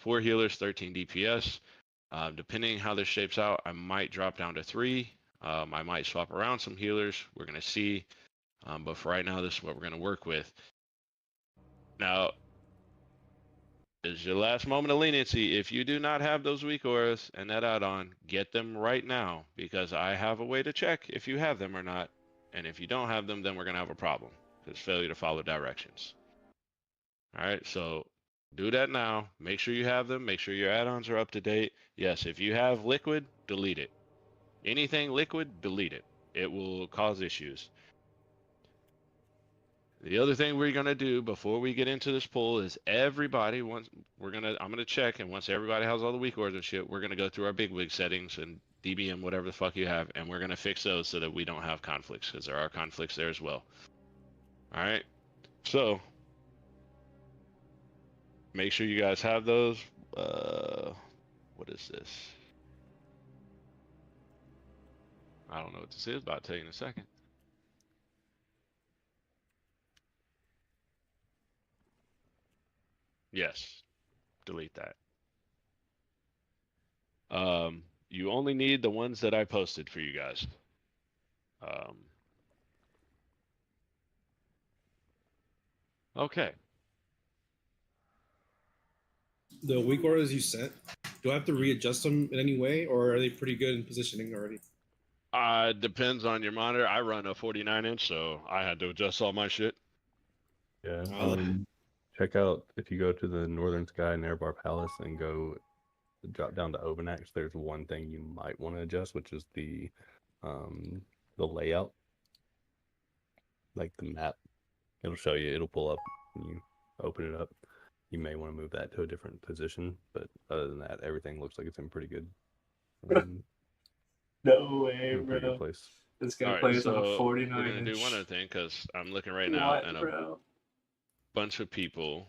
4 healers, 13 DPS. Depending how this shapes out, I might drop down to 3. I might swap around some healers. We're going to see. But for right now, this is what we're going to work with. Now, this is your last moment of leniency. If you do not have those weak auras and that add-on, get them right now, because I have a way to check if you have them or not. And if you don't have them, then we're going to have a problem. It's failure to follow directions. All right, so do that now. Make sure you have them. Make sure your add-ons are up to date. Yes, if you have liquid, delete it. Anything liquid, delete it. It will cause issues. The other thing we're gonna do before we get into this poll is everybody I'm gonna check, and once everybody has all the weak auras and shit, we're gonna go through our bigwig settings and DBM whatever the fuck you have, and we're gonna fix those so that we don't have conflicts, because there are conflicts there as well. All right, so make sure you guys have those. What is this? I don't know what this is, but I'll tell you in a second. Yes, delete that. You only need the ones that I posted for you guys. Okay. The weak auras you sent, do I have to readjust them in any way, or are they pretty good in positioning already? Depends on your monitor. I run a 49-inch, so I had to adjust all my shit. Yeah. Check out, if you go to the Northern Sky and Airbar Palace and go drop down to Overnax, there's one thing you might want to adjust, which is the layout, like the map. It'll show you. It'll pull up when you open it up. You may want to move that to a different position, but other than that, everything looks like it's in pretty good. No way, in a pretty bro. good place. This guy plays on a 49-inch. We're gonna do one other thing, because I'm looking right now, and a bunch of people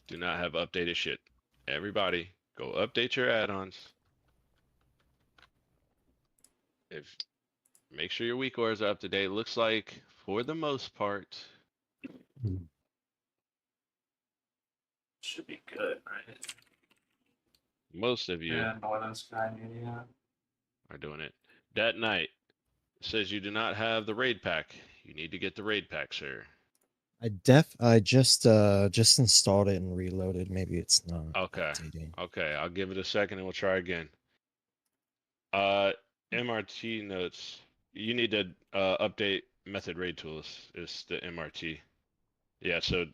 do not have updated shit. Everybody, go update your add-ons. Make sure your weak auras are up to date. Looks like, for the most part, should be good, right? Most of you Northern Sky Media are doing it. That night, it says you do not have the raid pack. You need to get the raid pack, sir. I just installed it and reloaded. Maybe it's not. Okay. updating. Okay, I'll give it a second and we'll try again. MRT notes. You need to update method raid tools is the MRT. Yeah, so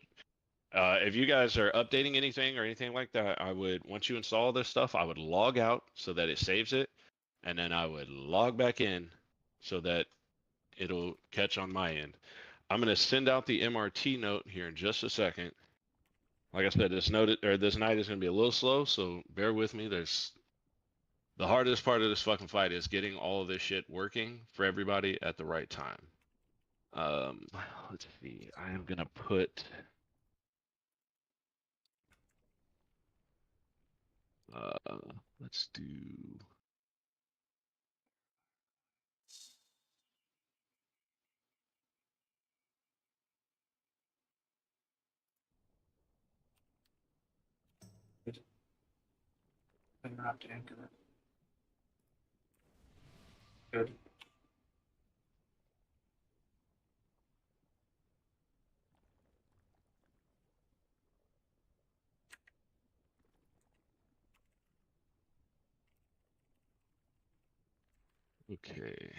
if you guys are updating anything or anything like that, I would, once you install this stuff, I would log out so that it saves it, and then I would log back in so that it'll catch on my end. I'm going to send out the MRT note here in just a second. Like I said, this night is going to be a little slow, so bear with me. The hardest part of this fucking fight is getting all of this shit working for everybody at the right time. Let's see. I am going to put... let's do... Interrupt to anchor it. Good. Okay.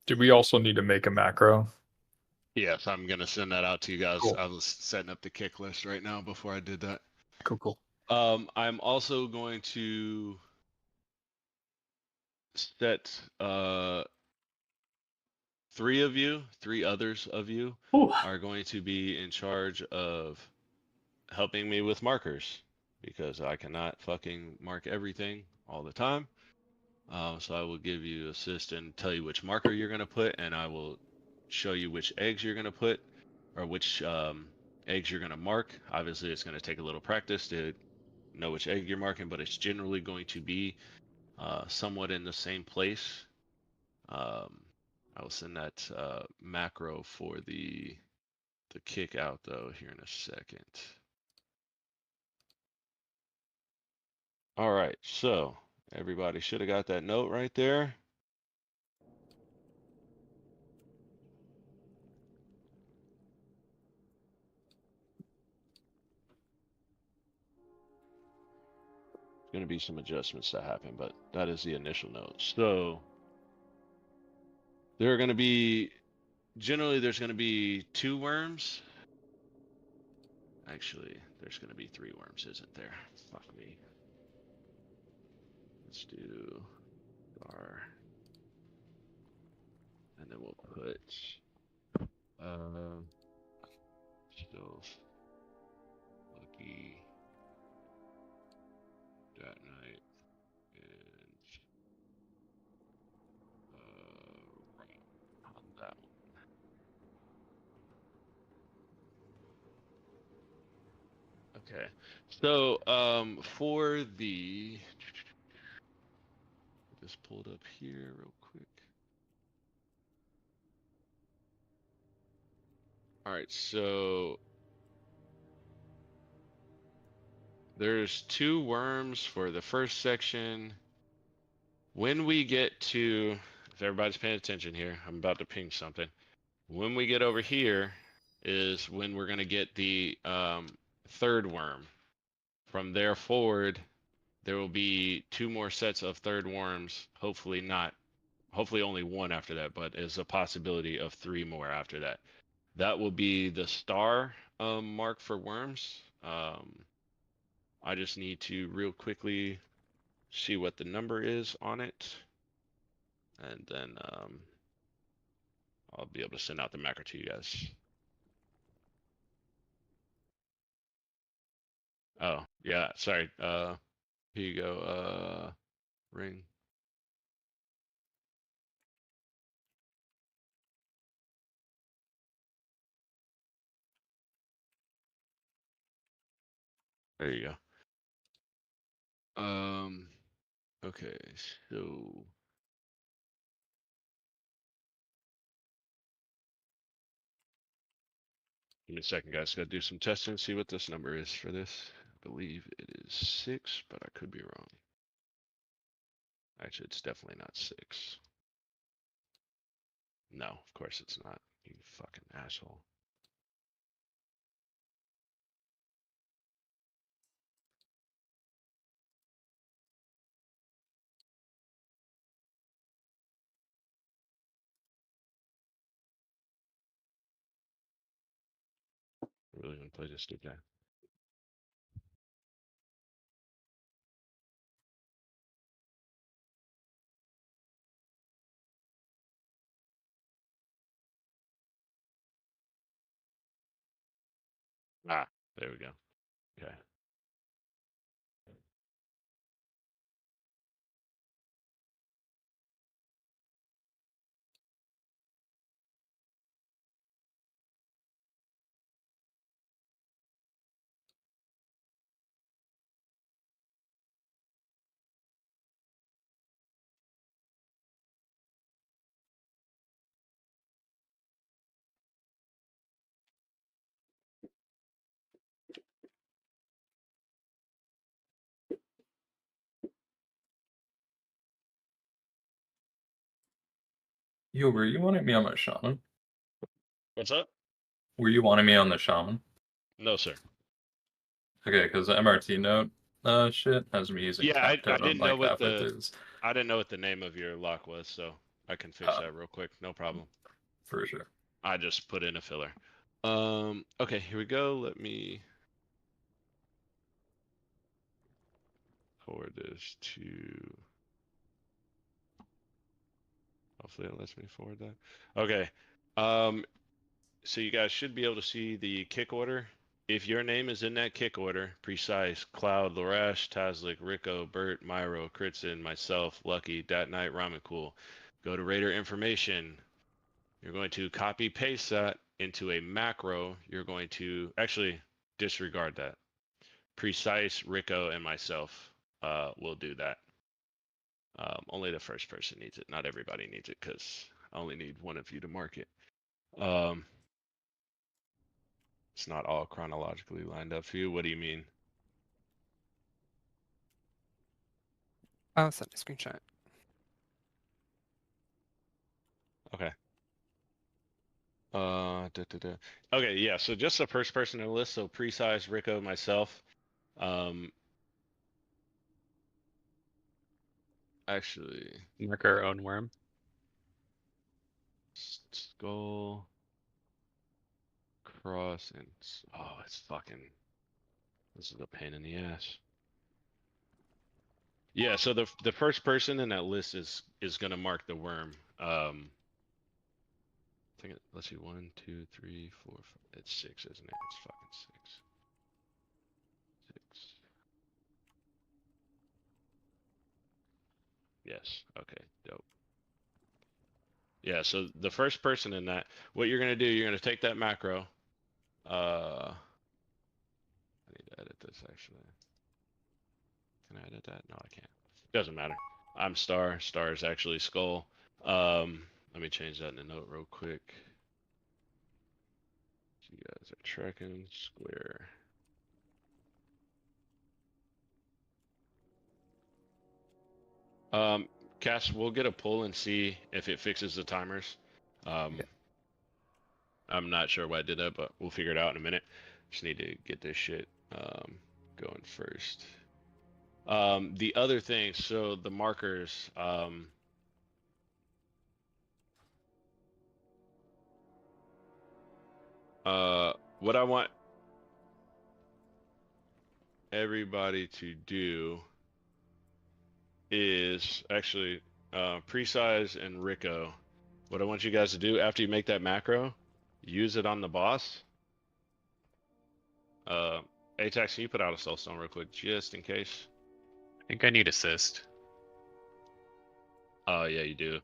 Do we also need to make a macro? Yes, I'm gonna send that out to you guys. Cool. I was setting up the kick list right now before I did that. Cool. I'm also going to set three others of you are going to be in charge of helping me with markers, because I cannot fucking mark everything all the time. So I will give you assist and tell you which marker you're going to put, and I will show you which eggs you're going to put, or which eggs you're going to mark. Obviously, it's going to take a little practice to know which egg you're marking, but it's generally going to be somewhat in the same place. I will send that macro for the kick out though here in a second. All right, so everybody should have got that note right there. Going to be some adjustments that happen, but that is the initial note. So there are going to be, generally there's going to be 2 worms. Actually, there's going to be 3 worms, isn't there? Fuck me. Let's do our, and then we'll put still lucky that night and right on that one. Okay, so for the, just pulled up here real quick. All right, so there's 2 worms for the first section. When we get to, if everybody's paying attention here, I'm about to ping something. When we get over here is when we're gonna get the 3rd worm. From there forward, there will be 2 more sets of 3rd worms. Hopefully not, hopefully only 1 after that, but there's a possibility of 3 more after that. That will be the star mark for worms. I just need to real quickly see what the number is on it, and then I'll be able to send out the macro to you guys. Oh yeah, sorry. Here you go. Ring. There you go. Okay, so give me a second, guys. Gotta do some testing, see what this number is for this. I believe it is 6, but I could be wrong. Actually, it's definitely not 6. No, of course it's not. You fucking asshole. I really want to play this stupid guy. Ah, there we go. Okay. Yo, were you wanting me on my shaman? What's up? Were you wanting me on the shaman? No, sir. Okay, because the MRT note shit has me using Yeah, I tap totem didn't know like what halfway the through. I didn't know what the name of your lock was, so I can fix that real quick. No problem. For sure. I just put in a filler. Okay, here we go. Let me forward this to. Hopefully it lets me forward that. Okay. So you guys should be able to see the kick order. If your name is in that kick order, Precise, Cloud, Larash, Tazlik, Rico, Bert, Myro, Kritzen, myself, Lucky, Dat Knight, Ramen Cool, go to Raider information. You're going to copy paste that into a macro, you're going to actually disregard that. Precise, Rico, and myself will do that. Only the first person needs it. Not everybody needs it because I only need one of you to mark it. It's not all chronologically lined up for you. What do you mean? I'll send a screenshot. Okay. Okay, yeah. So just the first person in the list. So Precise, Rico, myself. Actually, Mark our own worm. Skull, Cross, and oh, it's fucking. This is a pain in the ass. Yeah. So the first person in that list is gonna mark the worm. I think let's see, 1, 2, 3, 4, 5. It's 6, isn't it? It's fucking 6. 6. Yes. Okay. Dope. Yeah. So the first person in that, what you're gonna do, you're gonna take that macro. I need to edit this actually. Can I edit that? No, I can't. Doesn't matter. I'm Star. Star is actually Skull. Let me change that in the note real quick. So you guys are tracking square. Cass, we'll get a pull and see if it fixes the timers. Okay. I'm not sure why I did that, but we'll figure it out in a minute. Just need to get this shit going first. The other thing, so the markers, what I want everybody to do is actually Precise and Rico. What I want you guys to do after you make that macro, use it on the boss. Atax, can you put out a soulstone real quick, just in case? I think I need assist. Oh yeah, you do.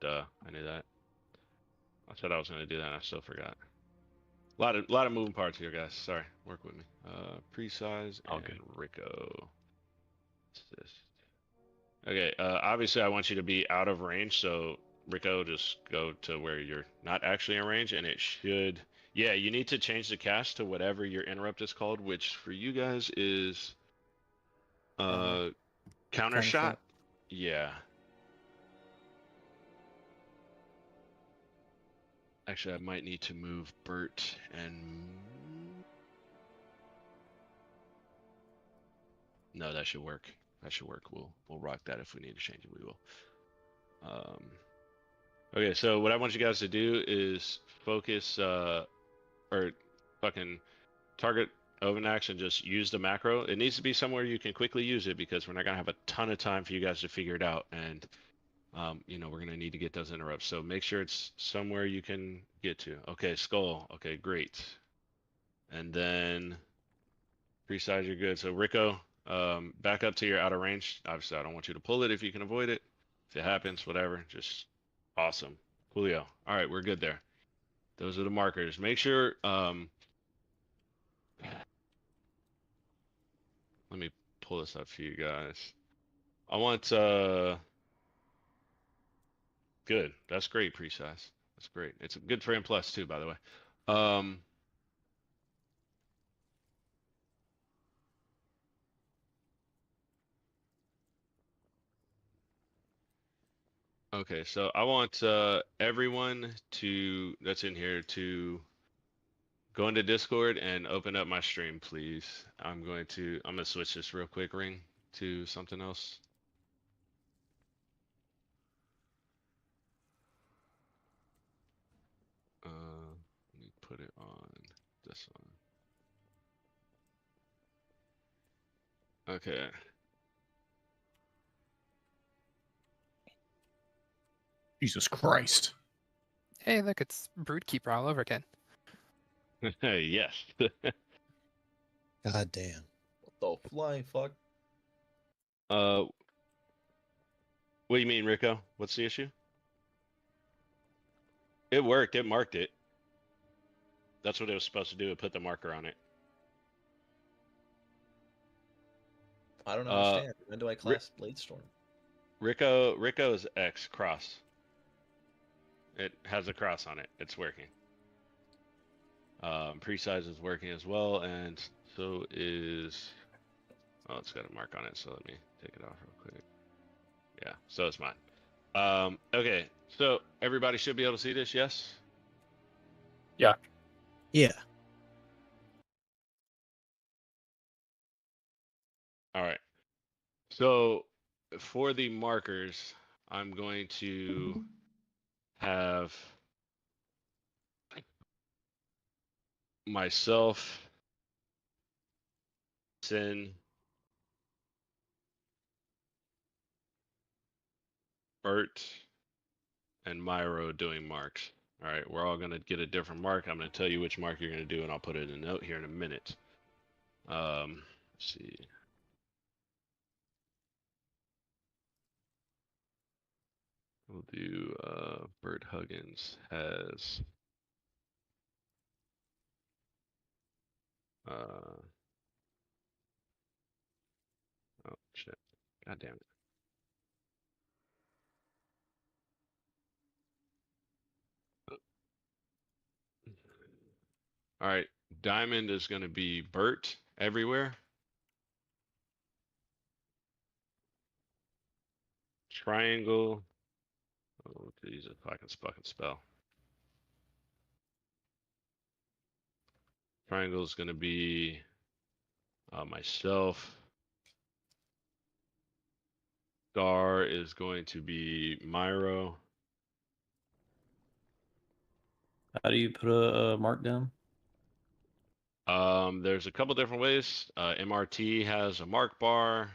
Duh, I knew that. I said I was gonna do that, and I still forgot. A lot of moving parts here, guys. Sorry, work with me. Precise All and good. Rico. Assist. Okay. Obviously, I want you to be out of range, so Rico, just go to where you're not actually in range, and it should. Yeah, you need to change the cast to whatever your interrupt is called, which for you guys is counter shot. Yeah. Actually, I might need to move Bert and. No, that should work. That should work. We'll rock that. If we need to change it, we will. Okay, so what I want you guys to do is focus or fucking target Overnax and just use the macro. It needs to be somewhere you can quickly use it because we're not gonna have a ton of time for you guys to figure it out, and you know, we're gonna need to get those interrupts. So make sure it's somewhere you can get to. Okay, Skull. Okay, great. And then Precise, you're good. So Rico, back up to your outer range. Obviously, I don't want you to pull it if you can avoid it. If it happens, whatever, just awesome. Julio. All right, we're good there. Those are the markers. Make sure, let me pull this up for you guys. I want, good. That's great, Precise. That's great. It's good for M+ too, by the way. Okay, so I want everyone that's in here to go into Discord and open up my stream, please. I'm gonna switch this real quick, Ring, to something else. Let me put it on this one. Okay. Jesus Christ. Hey, look, it's Broodkeeper all over again. Yes. God damn. What the flying fuck? What do you mean, Rico? What's the issue? It worked. It marked it. That's what it was supposed to do. Put the marker on it. I don't understand. When do I class Bladestorm? Rico is X cross. It has a cross on it. It's working. Precise is working as well, and so is. Oh, it's got a mark on it. So let me take it off real quick. Yeah, so it's mine. Okay, so everybody should be able to see this. Yes. Yeah. All right. So for the markers, I'm going to have myself, Sin, Bert, and Myro doing marks. All right, we're all going to get a different mark. I'm going to tell you which mark you're going to do, and I'll put it in a note here in a minute. Let's see. We'll do Bert Huggins has oh shit. God damn it. All right, Diamond is going to be Bert everywhere. Triangle. Oh, Jesus, if I can fucking spell. Triangle is going to be myself. Star is going to be Myro. How do you put a mark down? There's a couple different ways. MRT has a mark bar.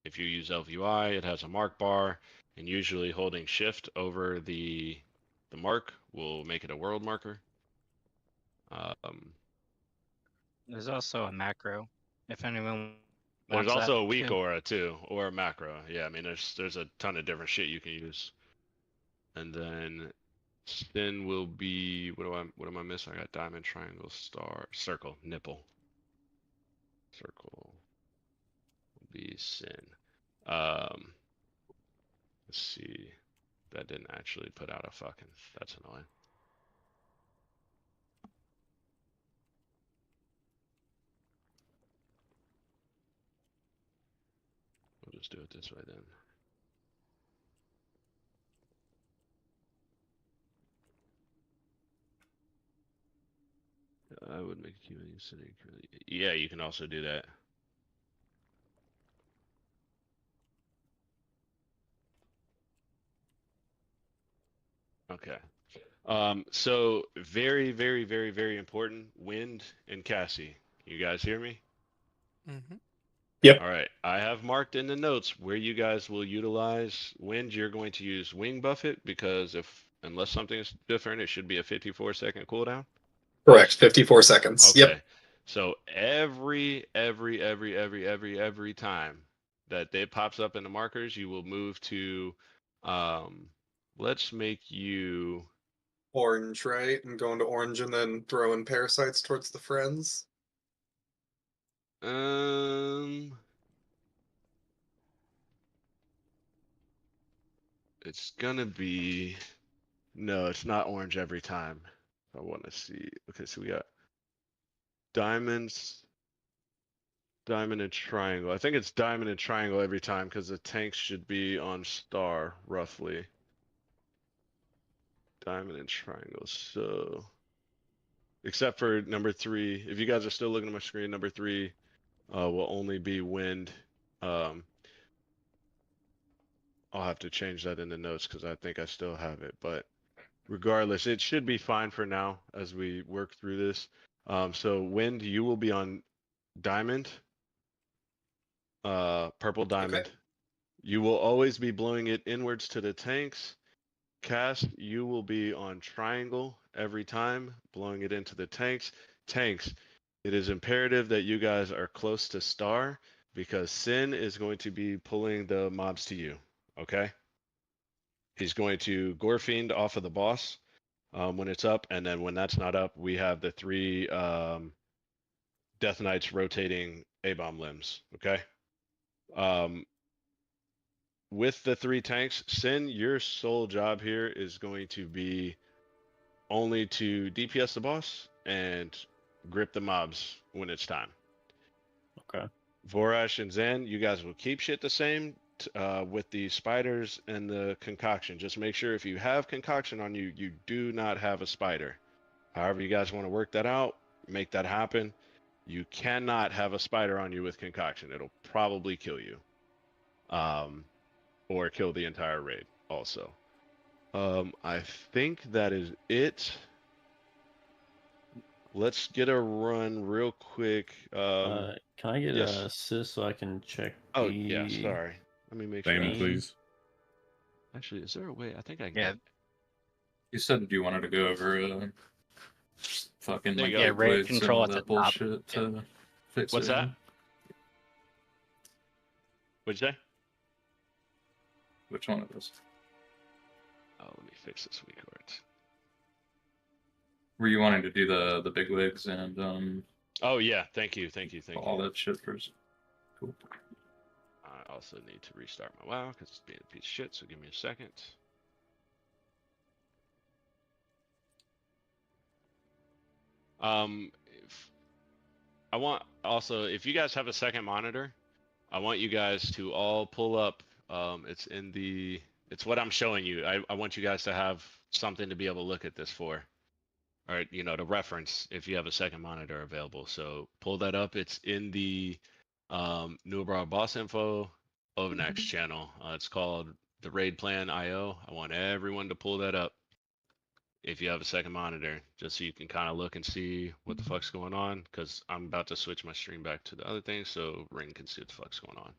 If you use LVUI, it has a mark bar, and usually holding shift over the mark will make it a world marker. There's also a macro, if anyone There's wants also that a weak too. aura too, or a macro. Yeah, I mean there's a ton of different shit you can use. And then Sin will be what am I missing? I got diamond, triangle, star, circle, nipple. Circle will be Sin. Let's see. That didn't actually put out a fucking. That's annoying. We'll just do it this way then. I would make a Q&A sitting. Yeah, you can also do that. Okay. So very, very, very, very important. Wind and Cassie. You guys hear me? Mm-hmm. Yep. All right. I have marked in the notes where you guys will utilize wind. You're going to use wing buffet because unless something is different, it should be a 54-second cooldown. Correct. 54 seconds. Okay. Yep. So every time that it pops up in the markers, you will move to let's make you orange, right? And go into orange and then throw in parasites towards the friends. It's gonna be no, it's not orange every time. I want to see. Okay, so we got diamonds, diamond and triangle. I think it's diamond and triangle every time because the tanks should be on star roughly. Diamond and triangle. So except for number 3, if you guys are still looking at my screen, number 3 will only be wind. I'll have to change that in the notes because I think I still have it, but regardless, it should be fine for now as we work through this. So wind, you will be on diamond, purple diamond. Okay. You will always be blowing it inwards to the tanks. Cast, you will be on triangle every time, blowing it into the tanks. Tanks, it is imperative that you guys are close to star because Sin is going to be pulling the mobs to you. Okay? He's going to Gore Fiend off of the boss, when it's up, and then when that's not up, we have the 3 Death Knights rotating A-bomb limbs. Okay. With the 3 tanks, Sin, your sole job here is going to be only to DPS the boss and grip the mobs when it's time. Okay. Vorash and Zen, you guys will keep shit the same with the spiders and the concoction. Just make sure if you have concoction on you, you do not have a spider. However you guys want to work that out, make that happen. You cannot have a spider on you with concoction. It'll probably kill you. Or kill the entire raid also. I think that is it. Let's get a run real quick. Can I get yes. a assist so I can check? Oh yeah, sorry. Let me make Same, sure. please. Actually, is there a way? I think I can. Yeah. You said you wanted to go over fucking There like you go. Yeah, raid liquids and control all at the that top. bullshit to fix What's it. that? What'd you say? Which one of those? Oh, let me fix this weak cards. Were you wanting to do the big wigs and Oh yeah, thank you. all that shit first? Cool. I also need to restart my WoW because it's being a piece of shit. So give me a second. I want also, if you guys have a second monitor, I want you guys to all pull up. It's what I'm showing you. I want you guys to have something to be able to look at this for. Or, to reference if you have a second monitor available. So pull that up. It's in the Newbrow Boss Info Overnext channel. It's called the Raid Plan IO. I want everyone to pull that up if you have a second monitor, just so you can kind of look and see what the fuck's going on, because I'm about to switch my stream back to the other thing so Ring can see what the fuck's going on.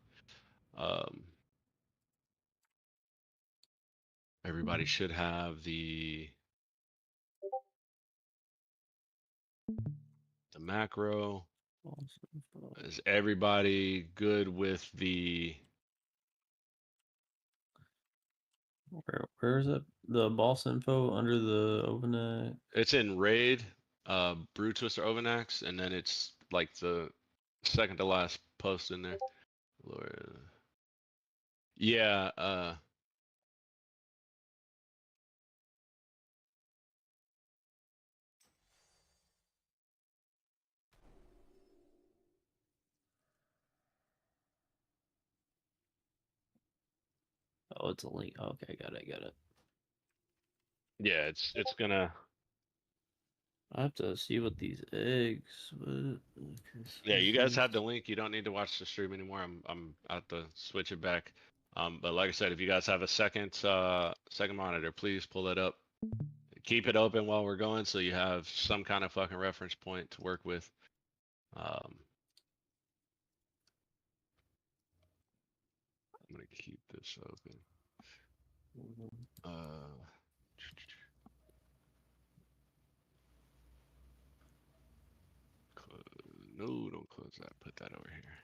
Everybody should have the macro. Is everybody good with the... Where is it? The boss info under the open. It's in Raid, Brew Twister Overnax, and then it's like the second to last post in there. Lord. Yeah, Oh, it's a link. Okay, got it. yeah, it's gonna... I have to see what these eggs. Yeah, you guys have the link. You don't need to watch the stream anymore. I'm out to switch it back. But like I said, if you guys have a second monitor, please pull it up. Keep it open while we're going, so you have some kind of fucking reference point to work with. I'm gonna keep this open. No, don't close that. Put that over here.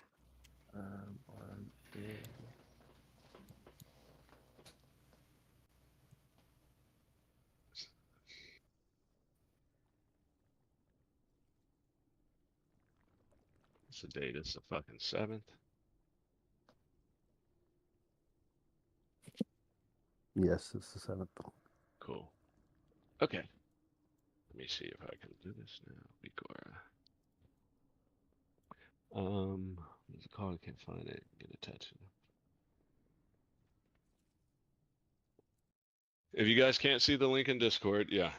What's the date? It's the fucking 7th. Yes, it's the 7th. Cool. Okay. Let me see if I can do this now. What's it called? I can't find it. Get attention. If you guys can't see the link in Discord, yeah.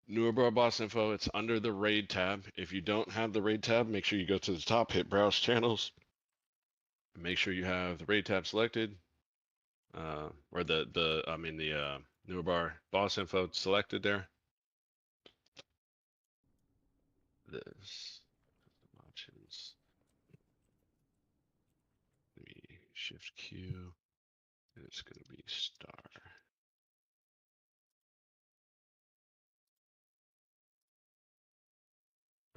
Newer Bar Boss Info, it's under the Raid tab. If you don't have the Raid tab, make sure you go to the top, hit Browse Channels. Make sure you have the Raid tab selected. Or the Newer Bar Boss Info selected there. This options. Let me shift Q. And it's gonna be star.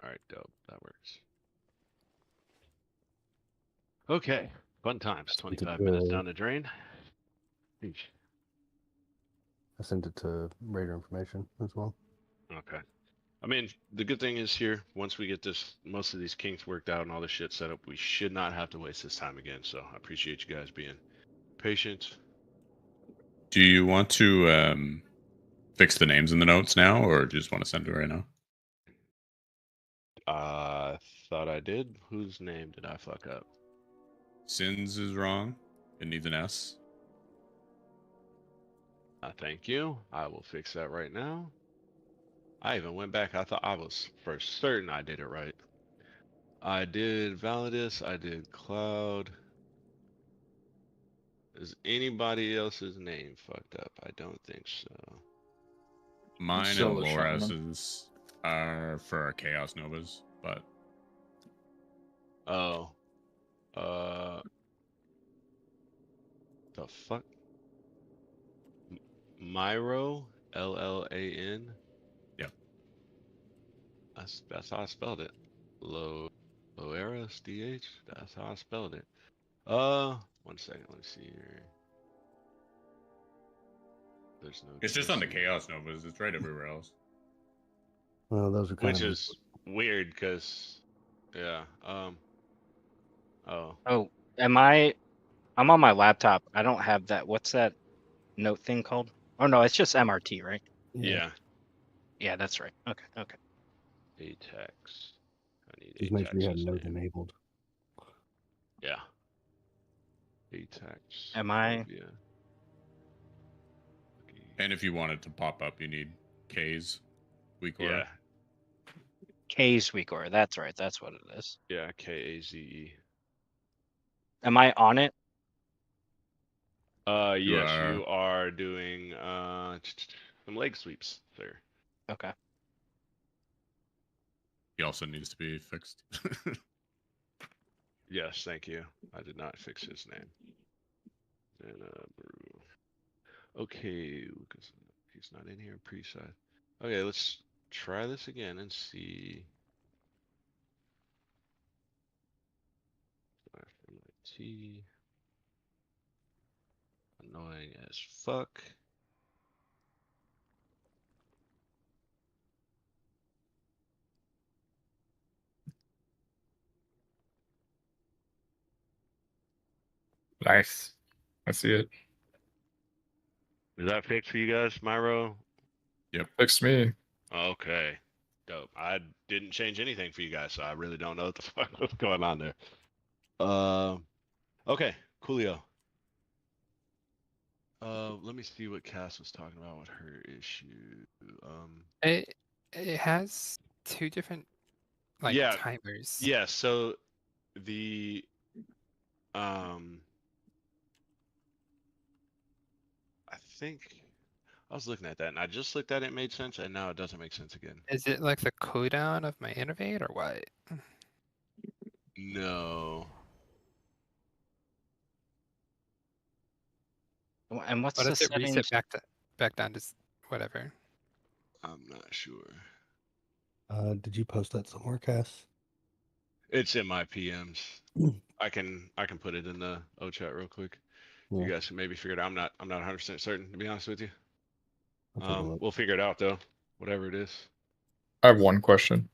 All right, dope. That works. Okay, fun times. 25 minutes down the drain. Eesh. I sent it to Raider Information as well. Okay. I mean, the good thing is here, once we get most of these kinks worked out and all this shit set up, we should not have to waste this time again. So I appreciate you guys being patient. Do you want to fix the names in the notes now, or do you just want to send it right now? I thought I did. Whose name did I fuck up? Sins is wrong. It needs an S. Thank you. I will fix that right now. I even went back. I thought I was for certain I did it right. I did Validus. I did Cloud. Is anybody else's name fucked up? I don't think so. Mine still and the shaman. Laura's are for our Chaos Novas, but Oh. The fuck? Myro? Llan? Yep. That's how I spelled it. Loeras DH? That's how I spelled it. 1 second, let me see here. There's no it's just on the cursive. Chaos Novas. It's right everywhere else. Well, those are kind Which of is weird because yeah. Oh. Oh, I'm on my laptop. I don't have that. What's that note thing called? Oh no, it's just MRT, right? Yeah. Yeah, that's right. Okay. ATEX. I need just make sure you have ATEX's note name. enabled. Yeah. ATEX. Am I? Yeah. And if you want it to pop up, you need K's weak order. Yeah. K's weak order. That's right. That's what it is. Yeah. KAZE. Am I on it? Yes, you are doing some leg sweeps, sir. Okay. He also needs to be fixed. Yes, thank you. I did not fix his name. And okay, Lucas, he's not in here pre-side. Okay, let's try this again and see. T. Annoying as fuck. Nice. I see it. Is that fixed for you guys, Myro? Yep. Fixed me. Okay. Dope. I didn't change anything for you guys, so I really don't know what the fuck was going on there. Okay, coolio. Let me see what Cass was talking about with her issue. It has two different Yeah. timers. Yeah, so the I think I was looking at that and I just looked at it, made sense, and now it doesn't make sense again. Is it like the cooldown of my innervate or what? No. And what's What the if it settings? reset back down to whatever? I'm not sure. Did you post that somewhere, Cass? It's in my PMs. I can put it in the O chat real quick. Yeah. You guys can maybe figure it out. I'm not 100% certain, to be honest with you. I'll take a look. We'll figure it out though, whatever it is. I have one question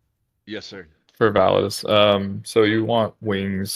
Yes, sir. for Validus. So you want wings